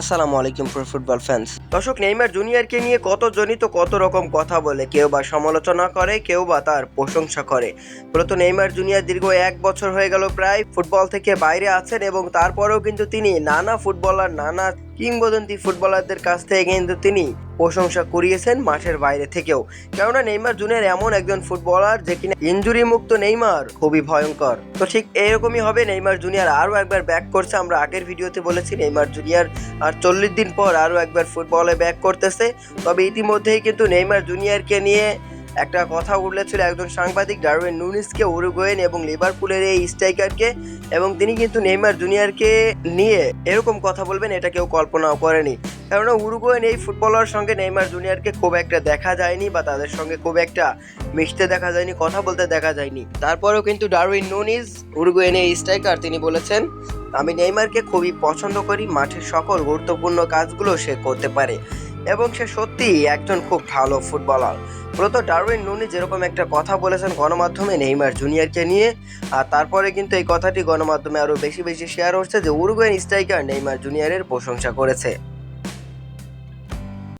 আসসালামু আলাইকুম pro football fans. দর্শক, নেইমার জুনিয়রকে নিয়ে কতজনই তো কত রকম কথা বলে, কেউ বা সমালোচনা করে, কেউ বা তার প্রশংসা করে। মূলত নেইমার জুনিয়র দীর্ঘ 1 বছর হয়ে গেল প্রায় ফুটবল থেকে বাইরে আছেন, এবং তারপরেও কিন্তু তিনি নানা ফুটবলার, নানা কিংবদন্তি ফুটবলারদের কাছ থেকে কিন্তু তিনি প্রশংসা কুড়িয়েছেন মাঠের বাইরে থেকেও। কেননা নেইমার জুনিয়র এমন একজন ফুটবলার যে কিনা ইনজুরি মুক্ত নেইমার খুবই ভয়ঙ্কর। তো ঠিক এরকমই হবে, নেইমার জুনিয়র আরও একবার ব্যাক করছে। আমরা আগের ভিডিওতে বলেছি নেইমার জুনিয়র আর 40 দিন পর আরও একবার ফুটবলে ব্যাক করতেছে। তবে ইতিমধ্যেই কিন্তু নেইমার জুনিয়রকে নিয়ে একটা কথা উঠলেছিল একজন সাংবাদিক, ডারউইন নুনিসকে, উরুগুয়েন এবং লিভারপুলের এই স্ট্রাইকারকে, এবং তিনি কিন্তু নেইমার জুনিয়রকে নিয়ে এরকম কথা বলবেন এটা কেউ কল্পনাও করেনি। কেননা উরুগুয়েন এই ফুটবলার সঙ্গে নেইমার জুনিয়রকে খুব একটা দেখা যায়নি, বা তাদের সঙ্গে খুব একটা মিশতে দেখা যায়নি, কথা বলতে দেখা যায়নি। তারপরেও কিন্তু ডারউইন নুনিস, উরুগুয়েনের এই স্ট্রাইকার, তিনি বলেছেন, আমি নেইমারকে খুবই পছন্দ করি, মাঠের সকল গুরুত্বপূর্ণ কাজগুলো সে করতে পারে এবং সে সত্যিই একজন খুব ভালো ফুটবলার। মূলত ডারউইন নুনিস যেরকম একটা কথা বলেছেন গণমাধ্যমে নেইমার জুনিয়রকে নিয়ে, আর তারপরে কিন্তু এই কথাটি গণমাধ্যমে আরও বেশি বেশি শেয়ার হচ্ছে যে উরুগুয়েন স্ট্রাইকার নেইমার জুনিয়রের প্রশংসা করেছে।